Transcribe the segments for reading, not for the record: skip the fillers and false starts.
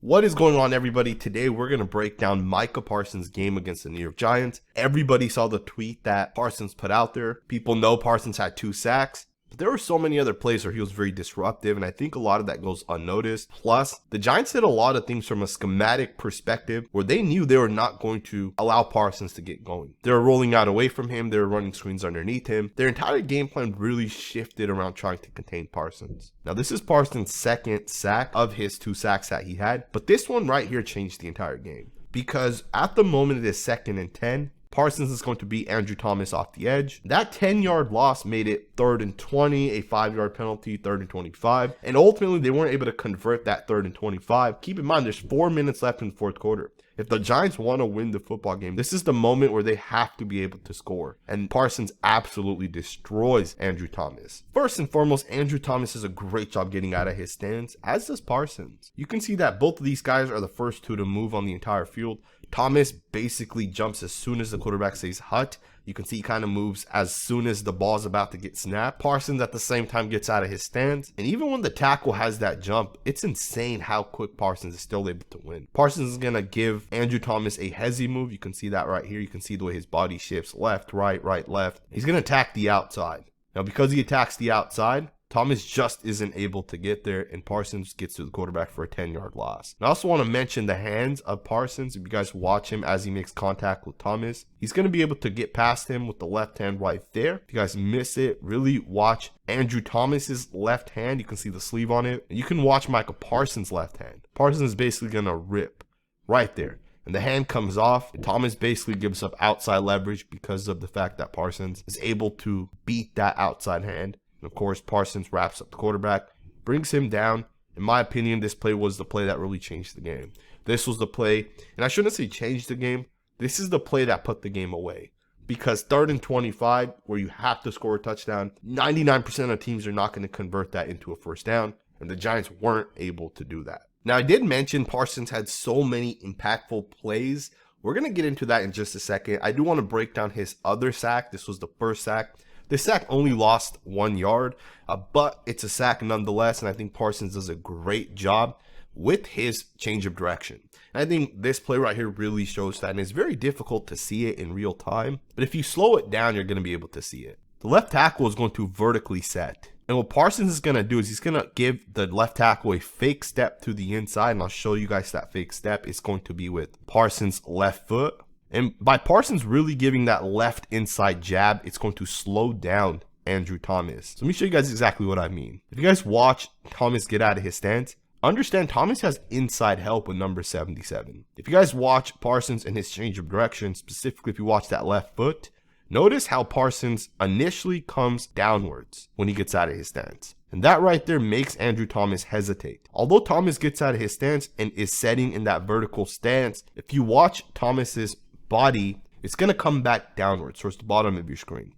What is going on, everybody? Today we're going to break down Micah Parsons' game against the New York Giants. Everybody saw the tweet that Parsons put out there. People know Parsons had 2 sacks. But there were so many other plays where he was very disruptive, and I think a lot of that goes unnoticed. Plus, the Giants did a lot of things from a schematic perspective where they knew they were not going to allow Parsons to get going. They were rolling out away from him. They were running screens underneath him. Their entire game plan really shifted around trying to contain Parsons. Now, this is Parsons' second sack of his 2 sacks that he had, but this one right here changed the entire game. Because at the moment it is 2nd and 10, Parsons is going to beat Andrew Thomas off the edge. That 10-yard loss made it 3rd and 20, a 5-yard penalty, 3rd and 25. And ultimately, they weren't able to convert that 3rd and 25. Keep in mind, there's 4 minutes left in the 4th quarter. If the Giants want to win the football game, this is the moment where they have to be able to score. And Parsons absolutely destroys Andrew Thomas. First and foremost, Andrew Thomas does a great job getting out of his stance, as does Parsons. You can see that both of these guys are the first 2 to move on the entire field. Thomas basically jumps as soon as the quarterback says hut. You can see he kind of moves as soon as the ball's about to get snapped. Parsons at the same time gets out of his stance. And even when the tackle has that jump, it's insane how quick Parsons is still able to win. Parsons is going to give Andrew Thomas a hezzy move. You can see that right here. You can see the way his body shifts left, right, left. He's going to attack the outside. Now, because he attacks the outside, Thomas just isn't able to get there, and Parsons gets to the quarterback for a 10-yard loss. And I also want to mention the hands of Parsons. If you guys watch him as he makes contact with Thomas, he's going to be able to get past him with the left hand right there. If you guys miss it, really watch Andrew Thomas's left hand. You can see the sleeve on it. And you can watch Micah Parsons' left hand. Parsons is basically going to rip right there. And the hand comes off. Thomas basically gives up outside leverage because of the fact that Parsons is able to beat that outside hand. And of course, Parsons wraps up the quarterback, brings him down. In my opinion, this play was the play that really changed the game. This was the play, and I shouldn't say changed the game. This is the play that put the game away. Because 3rd and 25, where you have to score a touchdown, 99% of teams are not going to convert that into a first down, and the Giants weren't able to do that. Now, I did mention Parsons had so many impactful plays. We're going to get into that in just a second. I do want to break down his other sack. This was the first sack. This sack only lost 1 yard, but it's a sack nonetheless, and I think Parsons does a great job with his change of direction. And I think this play right here really shows that, and it's very difficult to see it in real time, but if you slow it down, you're going to be able to see it. The left tackle is going to vertically set, and what Parsons is going to do is he's going to give the left tackle a fake step to the inside, and I'll show you guys that fake step. It's going to be with Parsons' left foot. And by Parsons really giving that left inside jab, it's going to slow down Andrew Thomas. So let me show you guys exactly what I mean. If you guys watch Thomas get out of his stance, understand Thomas has inside help with number 77. If you guys watch Parsons and his change of direction, specifically if you watch that left foot, notice how Parsons initially comes downwards when he gets out of his stance. And that right there makes Andrew Thomas hesitate. Although Thomas gets out of his stance and is setting in that vertical stance, if you watch Thomas's body, it's going to come back downwards towards the bottom of your screen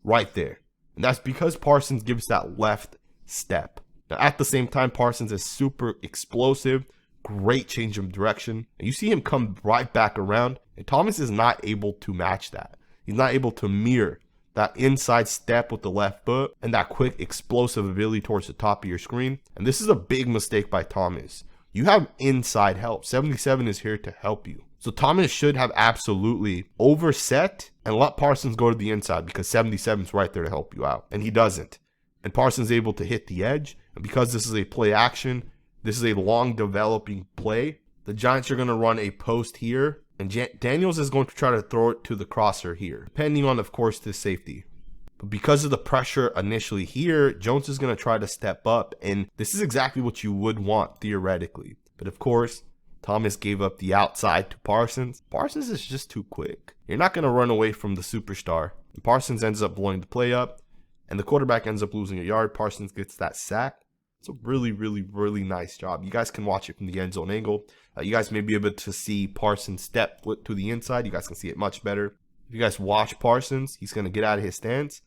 right there, and that's because Parsons gives that left step. Now at the same time, Parsons is super explosive, great change of direction, and you see him come right back around, and Thomas is not able to match that. He's not able to mirror that inside step with the left foot and that quick explosive ability towards the top of your screen. And this is a big mistake by Thomas. You have inside help. 77 is here to help you. So Thomas should have absolutely overset and let Parsons go to the inside because 77 is right there to help you out. And he doesn't. And Parsons is able to hit the edge. And because this is a play action, this is a long developing play, the Giants are going to run a post here. And Daniels is going to try to throw it to the crosser here, depending on, of course, the safety. But because of the pressure initially here, Jones is going to try to step up. And this is exactly what you would want theoretically. But of course, Thomas gave up the outside to Parsons. Parsons is just too quick. You're not going to run away from the superstar. And Parsons ends up blowing the play up. And the quarterback ends up losing a yard. Parsons gets that sack. It's a really, really, really nice job. You guys can watch it from the end zone angle. You guys may be able to see Parsons step to the inside. You guys can see it much better. If you guys watch Parsons, he's going to get out of his stance.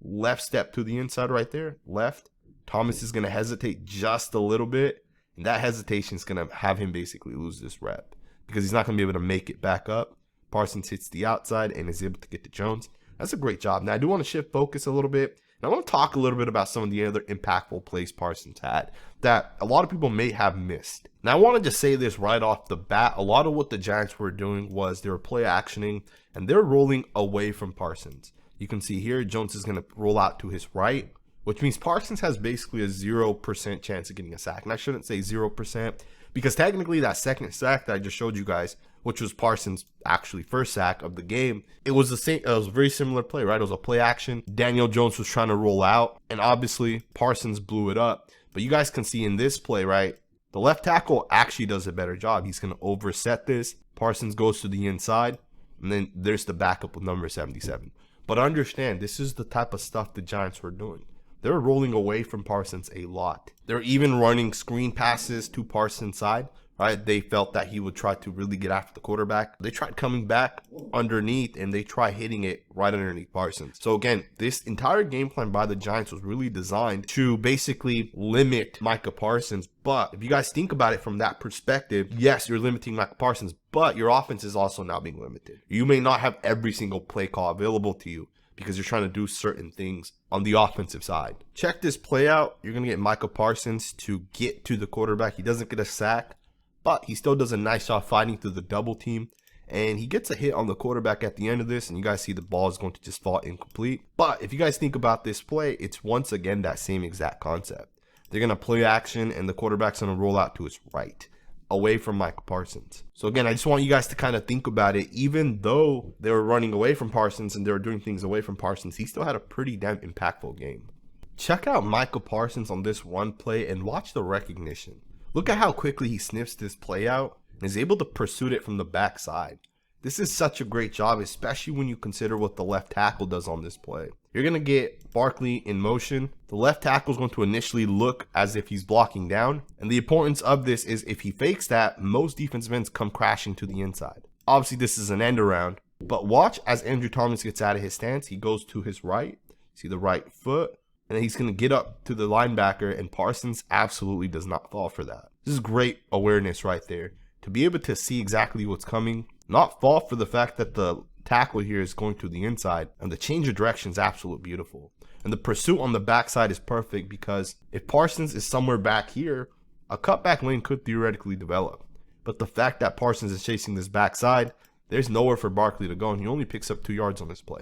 Left step to the inside right there. Left. Thomas is going to hesitate just a little bit. And that hesitation is going to have him basically lose this rep because he's not going to be able to make it back up. Parsons hits the outside and is able to get to Jones. That's a great job. Now, I do want to shift focus a little bit. And I want to talk a little bit about some of the other impactful plays Parsons had that a lot of people may have missed. Now, I want to just say this right off the bat. A lot of what the Giants were doing was they were play actioning and they're rolling away from Parsons. You can see here, Jones is going to roll out to his right, which means Parsons has basically a 0% chance of getting a sack. And I shouldn't say 0% because technically that second sack that I just showed you guys, which was Parsons' actually first sack of the game, it was the same. It was a very similar play, right? It was a play action. Daniel Jones was trying to roll out, and obviously Parsons blew it up. But you guys can see in this play, right, the left tackle actually does a better job. He's going to overset this. Parsons goes to the inside, and then there's the backup with number 77. But understand, this is the type of stuff the Giants were doing. They were rolling away from Parsons a lot. They're even running screen passes to Parsons' side, right? They felt that he would try to really get after the quarterback. They tried coming back underneath, and they tried hitting it right underneath Parsons. So again, this entire game plan by the Giants was really designed to basically limit Micah Parsons. But if you guys think about it from that perspective, yes, you're limiting Micah Parsons, but your offense is also now being limited. You may not have every single play call available to you because you're trying to do certain things on the offensive side. Check this play out. You're going to get Micah Parsons to get to the quarterback. He doesn't get a sack, but he still does a nice job fighting through the double team. And he gets a hit on the quarterback at the end of this, and you guys see the ball is going to just fall incomplete. But if you guys think about this play, it's once again that same exact concept. They're going to play action, and the quarterback's going to roll out to his right, away from Micah Parsons. So again, I just want you guys to kind of think about it. Even though they were running away from Parsons and they were doing things away from Parsons, he still had a pretty damn impactful game. Check out Micah Parsons on this one play and watch the recognition. Look at how quickly he sniffs this play out and is able to pursue it from the backside. This is such a great job, especially when you consider what the left tackle does on this play. You're going to get Barkley in motion. The left tackle is going to initially look as if he's blocking down. And the importance of this is if he fakes that, most defensive ends come crashing to the inside. Obviously, this is an end around. But watch as Andrew Thomas gets out of his stance. He goes to his right. See the right foot. And then he's going to get up to the linebacker. And Parsons absolutely does not fall for that. This is great awareness right there. To be able to see exactly what's coming. Not fall for the fact that the tackle here is going to the inside, and the change of direction is absolutely beautiful. And the pursuit on the backside is perfect because if Parsons is somewhere back here, a cutback lane could theoretically develop. But the fact that Parsons is chasing this backside, there's nowhere for Barkley to go, and he only picks up 2 yards on this play.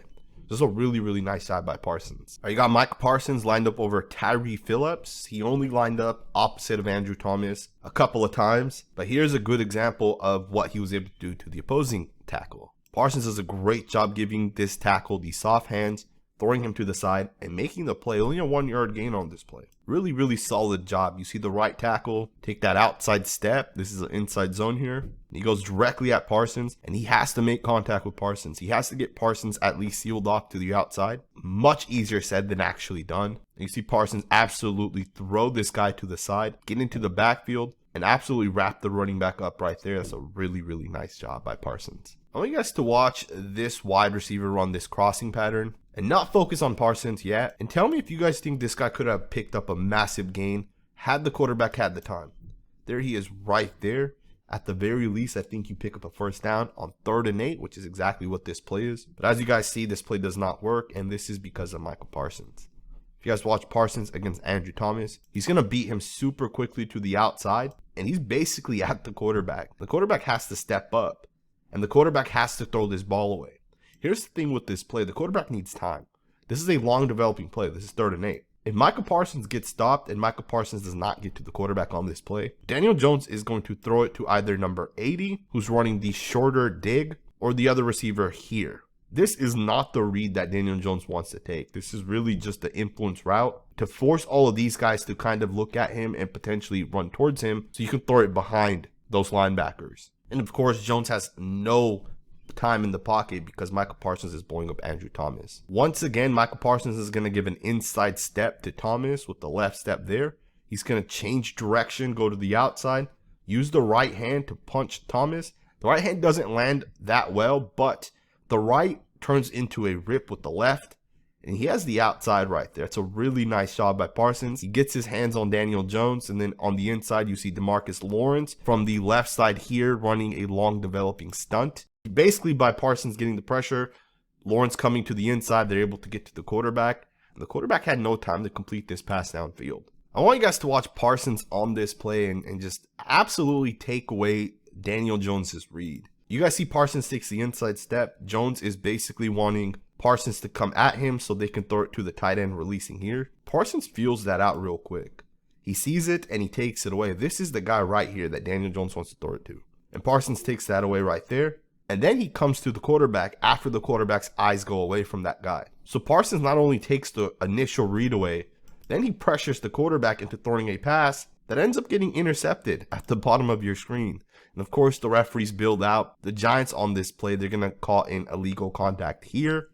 This is a really, really nice shot by Parsons. All right, you got Micah Parsons lined up over Tyree Phillips. He only lined up opposite of Andrew Thomas a couple of times. But here's a good example of what he was able to do to the opposing tackle. Parsons does a great job giving this tackle the soft hands, throwing him to the side, and making the play. Only a 1-yard gain on this play. Really, really solid job. You see the right tackle take that outside step. This is an inside zone here. He goes directly at Parsons, and he has to make contact with Parsons. He has to get Parsons at least sealed off to the outside. Much easier said than actually done. And you see Parsons absolutely throw this guy to the side, get into the backfield, and absolutely wrap the running back up right there. That's a really, really nice job by Parsons. I want you guys to watch this wide receiver run this crossing pattern and not focus on Parsons yet. And tell me if you guys think this guy could have picked up a massive gain had the quarterback had the time. There he is right there. At the very least, I think you pick up a first down on 3rd and 8, which is exactly what this play is. But as you guys see, this play does not work, and this is because of Micah Parsons. If you guys watch Parsons against Andrew Thomas, he's going to beat him super quickly to the outside, and he's basically at the quarterback. The quarterback has to step up, and the quarterback has to throw this ball away. Here's the thing with this play. The quarterback needs time. This is a long developing play. This is 3rd and 8. If Micah Parsons gets stopped and Micah Parsons does not get to the quarterback on this play, Daniel Jones is going to throw it to either number 80, who's running the shorter dig, or the other receiver here. This is not the read that Daniel Jones wants to take. This is really just the influence route to force all of these guys to kind of look at him and potentially run towards him so you can throw it behind those linebackers. And of course, Jones has no time in the pocket because Micah Parsons is blowing up Andrew Thomas. Once again, Micah Parsons is going to give an inside step to Thomas with the left step there. He's going to change direction, go to the outside, use the right hand to punch Thomas. The right hand doesn't land that well, but the right turns into a rip with the left, and he has the outside right there. It's a really nice job by Parsons. He gets his hands on Daniel Jones, and then on the inside, you see DeMarcus Lawrence from the left side here running a long developing stunt. Basically, by Parsons getting the pressure, Lawrence coming to the inside, they're able to get to the quarterback. And the quarterback had no time to complete this pass downfield. I want you guys to watch Parsons on this play and just absolutely take away Daniel Jones's read. You guys see Parsons takes the inside step. Jones is basically wanting Parsons to come at him so they can throw it to the tight end, releasing here. Parsons feels that out real quick. He sees it and he takes it away. This is the guy right here that Daniel Jones wants to throw it to. And Parsons takes that away right there. And then he comes to the quarterback after the quarterback's eyes go away from that guy. So Parsons not only takes the initial read away, then he pressures the quarterback into throwing a pass that ends up getting intercepted at the bottom of your screen. And of course, the referees build out. The Giants on this play, they're going to call in illegal contact here.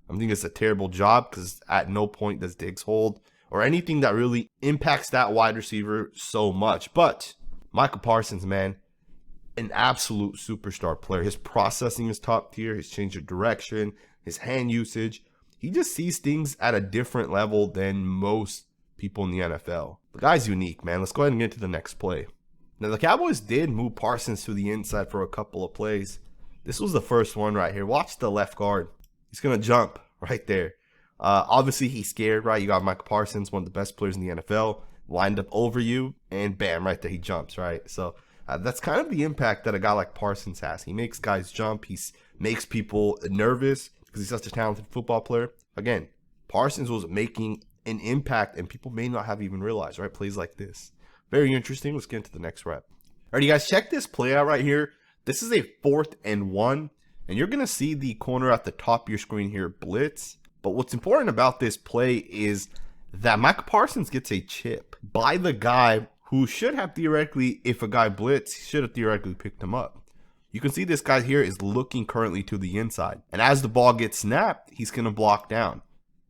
I think it's a terrible job because at no point does Diggs hold or anything that really impacts that wide receiver so much. But Micah Parsons, man, an absolute superstar player. His processing is top tier. His change of direction, his hand usage. He just sees things at a different level than most people in the NFL. The guy's unique, man. Let's go ahead and get to the next play. Now, the Cowboys did move Parsons to the inside for a couple of plays. This was the first one right here. Watch the left guard. He's going to jump right there. Obviously, he's scared, right? You got Micah Parsons, one of the best players in the NFL, lined up over you, and bam, right there, he jumps, right? So that's kind of the impact that a guy like Parsons has. He makes guys jump. He makes people nervous because he's such a talented football player. Again, Parsons was making an impact, and people may not have even realized, right? Plays like this. Very interesting. Let's get into the next rep. All right, you guys, check this play out right here. This is a 4th and 1, and you're going to see the corner at the top of your screen here blitz. But what's important about this play is that Micah Parsons gets a chip by the guy who should have theoretically, if a guy blitz, should have theoretically picked him up. You can see this guy here is looking currently to the inside. And as the ball gets snapped, he's going to block down.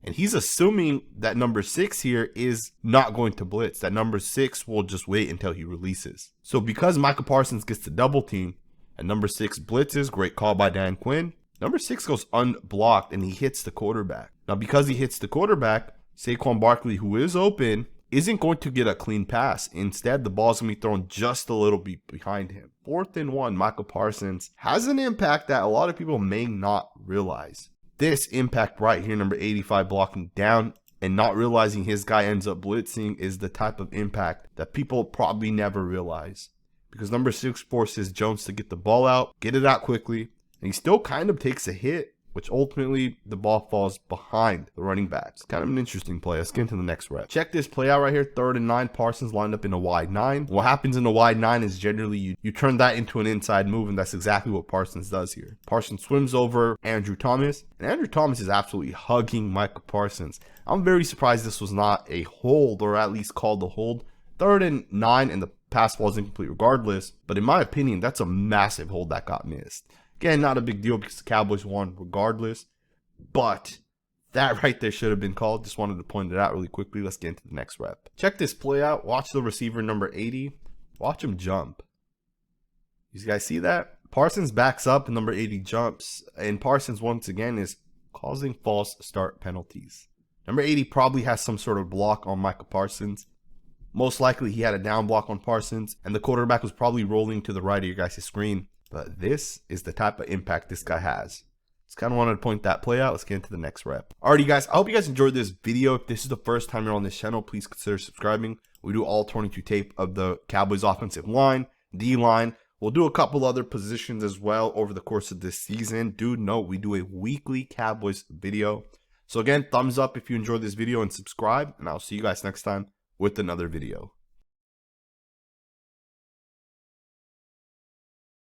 And he's assuming that number 6 here is not going to blitz. That number 6 will just wait until he releases. So because Micah Parsons gets the double team and number 6 blitzes, great call by Dan Quinn, number 6 goes unblocked and he hits the quarterback. Now because he hits the quarterback, Saquon Barkley, who is open, isn't going to get a clean pass. Instead, the ball's going to be thrown just a little bit behind him. 4th and 1, Micah Parsons has an impact that a lot of people may not realize. This impact right here, number 85 blocking down and not realizing his guy ends up blitzing, is the type of impact that people probably never realize. Because number 6 forces Jones to get the ball out, get it out quickly, and he still kind of takes a hit, which ultimately the ball falls behind the running back. It's kind of an interesting play. Let's get into the next rep. Check this play out right here. 3rd and 9, Parsons lined up in a wide 9. What happens in a wide 9 is generally you turn that into an inside move, and that's exactly what Parsons does here. Parsons swims over Andrew Thomas, and Andrew Thomas is absolutely hugging Micah Parsons. I'm very surprised this was not a hold, or at least called a hold. 3rd and 9, and the pass falls incomplete regardless, but in my opinion, that's a massive hold that got missed. Again, not a big deal because the Cowboys won regardless, but that right there should have been called. Just wanted to point it out really quickly. Let's get into the next rep. Check this play out. Watch the receiver, number 80. Watch him jump. You guys see that? Parsons backs up and number 80 jumps, and Parsons once again is causing false start penalties. Number 80 probably has some sort of block on Micah Parsons. Most likely he had a down block on Parsons, and the quarterback was probably rolling to the right of your guys' screen. But this is the type of impact this guy has. Just kind of wanted to point that play out. Let's get into the next rep. Alrighty, guys. I hope you guys enjoyed this video. If this is the first time you're on this channel, please consider subscribing. We do all 22 tape of the Cowboys offensive line, D-line. We'll do a couple other positions as well over the course of this season. Do note, we do a weekly Cowboys video. So again, thumbs up if you enjoyed this video and subscribe. And I'll see you guys next time with another video.